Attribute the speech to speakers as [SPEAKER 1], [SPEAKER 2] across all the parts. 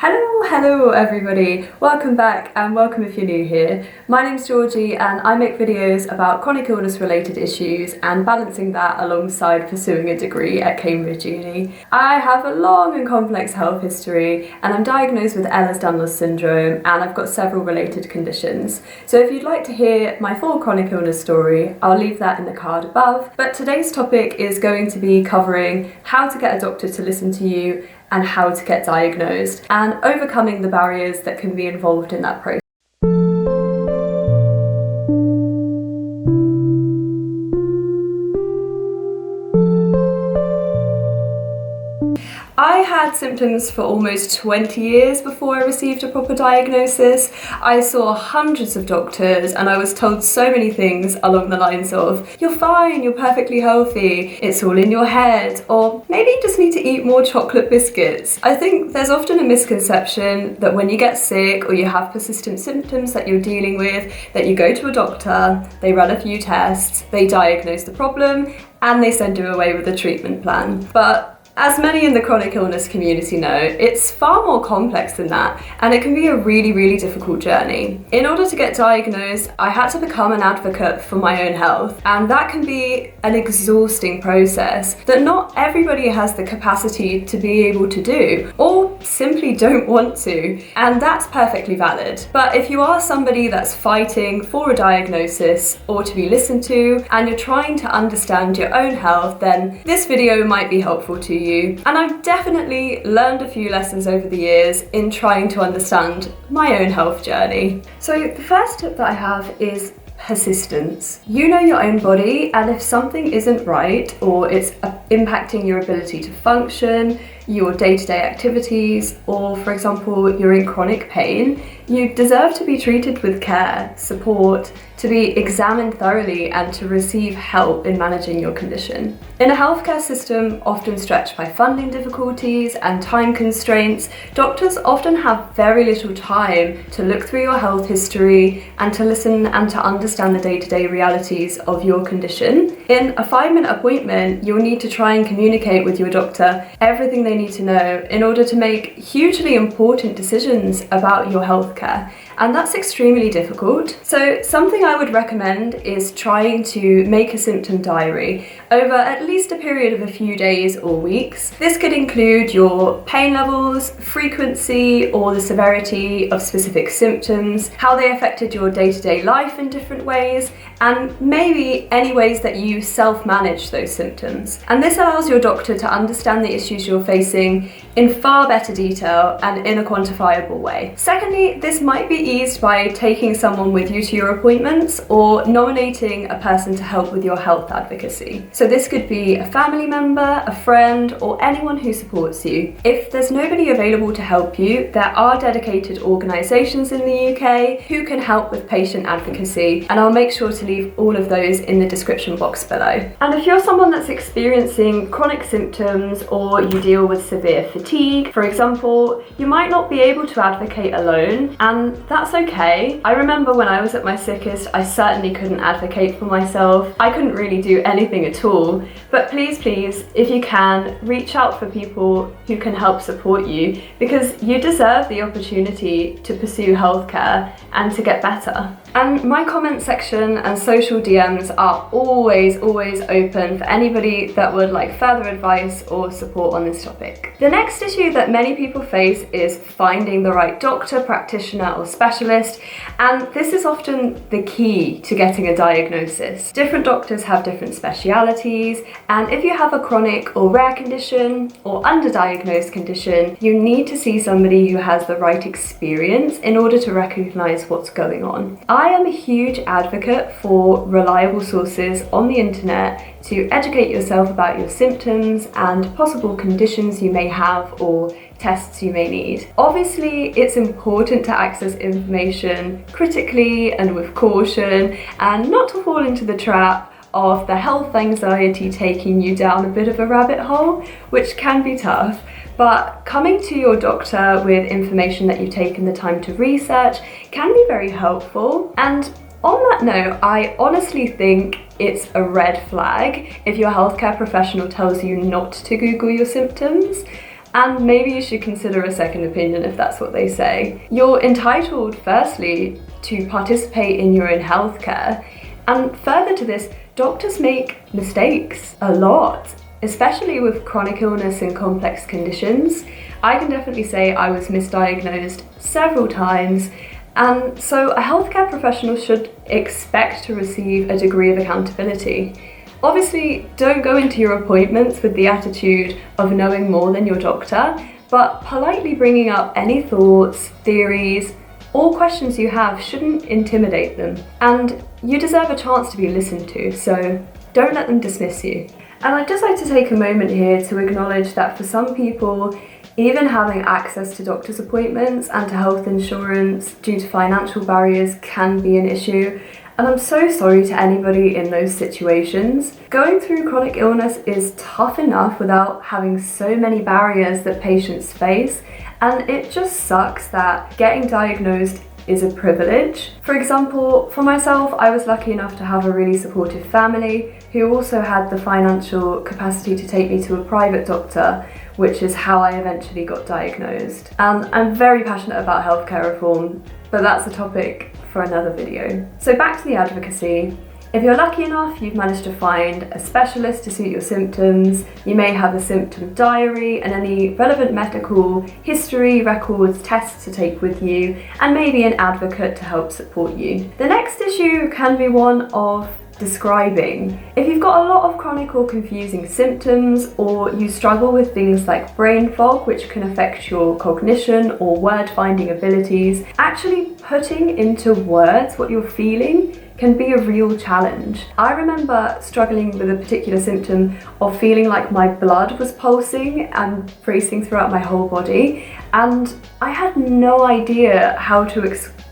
[SPEAKER 1] Hello everybody, welcome back and welcome if you're new here. My name's Georgie and I make videos about chronic illness related issues and balancing that alongside pursuing a degree at Cambridge Uni. I have a long and complex health history and I'm diagnosed with Ehlers-Danlos syndrome and I've got several related conditions. So if you'd like to hear my full chronic illness story, I'll leave that in the card above. But today's topic is going to be covering how to get a doctor to listen to you and how to get diagnosed, and overcoming the barriers that can be involved in that process. I had symptoms for almost 20 years before I received a proper diagnosis. I saw hundreds of doctors and I was told so many things along the lines of, you're fine, you're perfectly healthy, it's all in your head, or maybe you just need to eat more chocolate biscuits. I think there's often a misconception that when you get sick or you have persistent symptoms that you're dealing with, that you go to a doctor, they run a few tests, they diagnose the problem, and they send you away with a treatment plan. But as many in the chronic illness community know, it's far more complex than that, and it can be a really difficult journey. In order to get diagnosed, I had to become an advocate for my own health, and that can be an exhausting process that not everybody has the capacity to be able to do, or simply don't want to, and that's perfectly valid. But if you are somebody that's fighting for a diagnosis or to be listened to, and you're trying to understand your own health, then this video might be helpful to you. And I've definitely learned a few lessons over the years in trying to understand my own health journey. So the first tip that I have is persistence. You know your own body, and if something isn't right or it's impacting your ability to function, your day-to-day activities, or for example you're in chronic pain, you deserve to be treated with care, support, to be examined thoroughly and to receive help in managing your condition. In a healthcare system often stretched by funding difficulties and time constraints, doctors often have very little time to look through your health history and to listen and to understand the day-to-day realities of your condition. In a 5-minute appointment, you'll need to try and communicate with your doctor everything they need to know in order to make hugely important decisions about your healthcare. And that's extremely difficult. So something I would recommend is trying to make a symptom diary over at least a period of a few days or weeks. This could include your pain levels, frequency or the severity of specific symptoms, how they affected your day-to-day life in different ways, and maybe any ways that you self-manage those symptoms. And this allows your doctor to understand the issues you're facing in far better detail and in a quantifiable way. Secondly, this might be eased by taking someone with you to your appointments or nominating a person to help with your health advocacy. So this could be a family member, a friend, or anyone who supports you. If there's nobody available to help you, there are dedicated organisations in the UK who can help with patient advocacy, and I'll make sure to leave all of those in the description box below. And if you're someone that's experiencing chronic symptoms or you deal with severe fatigue, for example, you might not be able to advocate alone, and that's okay. I remember when I was at my sickest, I certainly couldn't advocate for myself. I couldn't really do anything at all. But please, if you can, reach out for people who can help support you, because you deserve the opportunity to pursue healthcare and to get better. And my comment section and social DMs are always open for anybody that would like further advice or support on this topic. The next issue that many people face is finding the right doctor, practitioner or specialist, and this is often the key to getting a diagnosis. Different doctors have different specialities, and if you have a chronic or rare condition or underdiagnosed condition, you need to see somebody who has the right experience in order to recognize what's going on. I am a huge advocate for reliable sources on the internet to educate yourself about your symptoms and possible conditions you may have or tests you may need. Obviously, it's important to access information critically and with caution, and not to fall into the trap of the health anxiety taking you down a bit of a rabbit hole, which can be tough. But coming to your doctor with information that you've taken the time to research can be very helpful. And on that note, I honestly think it's a red flag if your healthcare professional tells you not to Google your symptoms. And maybe you should consider a second opinion if that's what they say. You're entitled, firstly, to participate in your own healthcare. And further to this, doctors make mistakes a lot, especially with chronic illness and complex conditions. I can definitely say I was misdiagnosed several times, and so a healthcare professional should expect to receive a degree of accountability. Obviously, don't go into your appointments with the attitude of knowing more than your doctor, but politely bringing up any thoughts, theories, or questions you have shouldn't intimidate them. And you deserve a chance to be listened to, so don't let them dismiss you. And I'd just like to take a moment here to acknowledge that for some people, even having access to doctor's appointments and to health insurance due to financial barriers can be an issue. And I'm so sorry to anybody in those situations. Going through chronic illness is tough enough without having so many barriers that patients face, and it just sucks that getting diagnosed is a privilege. For example, for myself, I was lucky enough to have a really supportive family who also had the financial capacity to take me to a private doctor, which is how I eventually got diagnosed. And I'm very passionate about healthcare reform, but that's a topic for another video. So back to the advocacy. If you're lucky enough, you've managed to find a specialist to suit your symptoms. You may have a symptom diary and any relevant medical history, records, tests to take with you, and maybe an advocate to help support you. The next issue can be one of describing. If you've got a lot of chronic or confusing symptoms, or you struggle with things like brain fog, which can affect your cognition or word finding abilities, actually putting into words what you're feeling can be a real challenge. I remember struggling with a particular symptom of feeling like my blood was pulsing and racing throughout my whole body, and I had no idea how to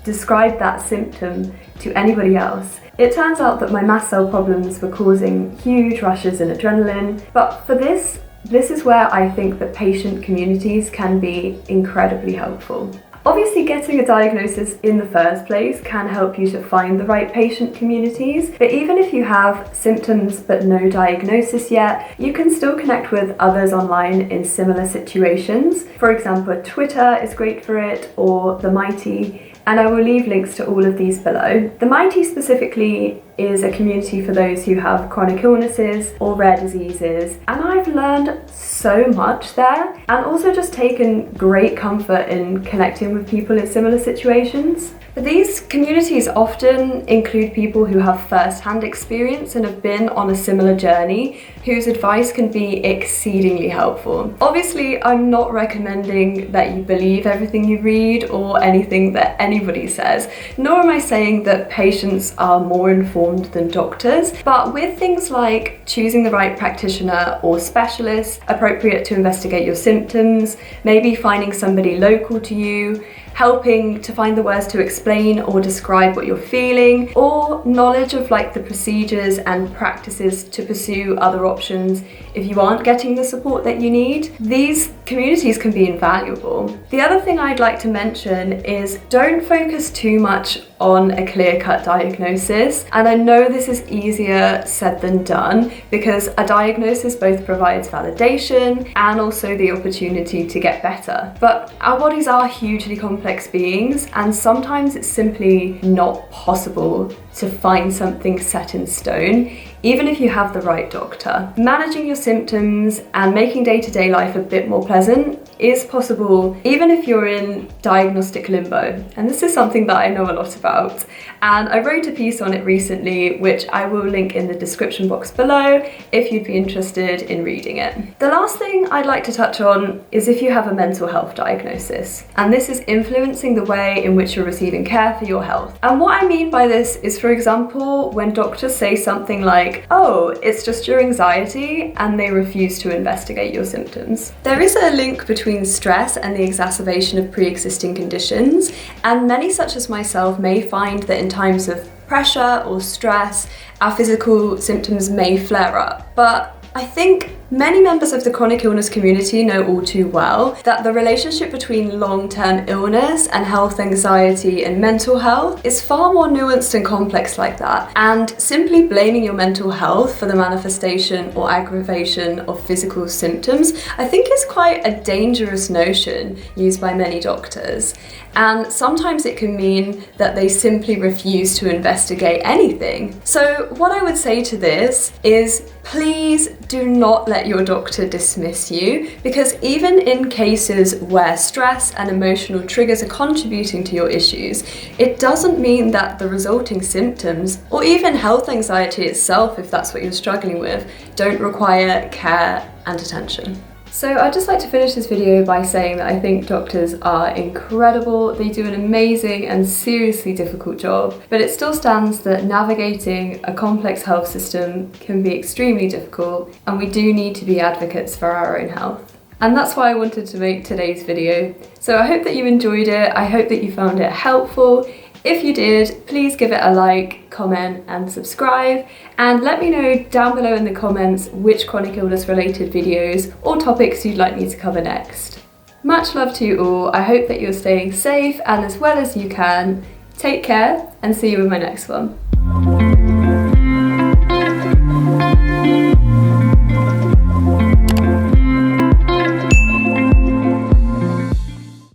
[SPEAKER 1] describe that symptom to anybody else. It turns out that my mast cell problems were causing huge rushes in adrenaline, but for this is where I think that patient communities can be incredibly helpful. Obviously, getting a diagnosis in the first place can help you to find the right patient communities, but even if you have symptoms but no diagnosis yet, you can still connect with others online in similar situations. For example, Twitter is great for it, or The Mighty, and I will leave links to all of these below. The Mighty specifically is a community for those who have chronic illnesses or rare diseases, and I've learned so much there, and also just taken great comfort in connecting with people in similar situations. But these communities often include people who have first-hand experience and have been on a similar journey, whose advice can be exceedingly helpful. Obviously, I'm not recommending that you believe everything you read or anything that anybody says, nor am I saying that patients are more informed than doctors, but with things like choosing the right practitioner or specialist appropriate to investigate your symptoms, maybe finding somebody local to you, helping to find the words to explain or describe what you're feeling, or knowledge of like the procedures and practices to pursue other options if you aren't getting the support that you need. These communities can be invaluable. The other thing I'd like to mention is don't focus too much on a clear-cut diagnosis. And I know this is easier said than done, because a diagnosis both provides validation and also the opportunity to get better. But our bodies are hugely complex beings, and sometimes it's simply not possible to find something set in stone, even if you have the right doctor. Managing your symptoms and making day-to-day life a bit more pleasant is possible even if you're in diagnostic limbo. And this is something that I know a lot about. And I wrote a piece on it recently, which I will link in the description box below if you'd be interested in reading it. The last thing I'd like to touch on is if you have a mental health diagnosis, and this is influencing the way in which you're receiving care for your health. And what I mean by this is, for example, when doctors say something like, "Oh, it's just your anxiety," and they refuse to investigate your symptoms. There is a link between stress and the exacerbation of pre-existing conditions, and many such as myself may find that in times of pressure or stress, our physical symptoms may flare up. But I think Many members of the chronic illness community know all too well that the relationship between long-term illness and health anxiety and mental health is far more nuanced and complex like that, and simply blaming your mental health for the manifestation or aggravation of physical symptoms I think is quite a dangerous notion used by many doctors. And sometimes it can mean that they simply refuse to investigate anything. So what I would say to this is, please do not let your doctor dismiss you, because even in cases where stress and emotional triggers are contributing to your issues, it doesn't mean that the resulting symptoms, or even health anxiety itself, if that's what you're struggling with, don't require care and attention. So I'd just like to finish this video by saying that I think doctors are incredible. They do an amazing and seriously difficult job, but it still stands that navigating a complex health system can be extremely difficult, and we do need to be advocates for our own health. And that's why I wanted to make today's video. So I hope that you enjoyed it. I hope that you found it helpful. If you did, please give it a like, comment and subscribe, and let me know down below in the comments which chronic illness related videos or topics you'd like me to cover next. Much love to you all. I hope that you're staying safe and as well as you can. Take care and see you in my next one.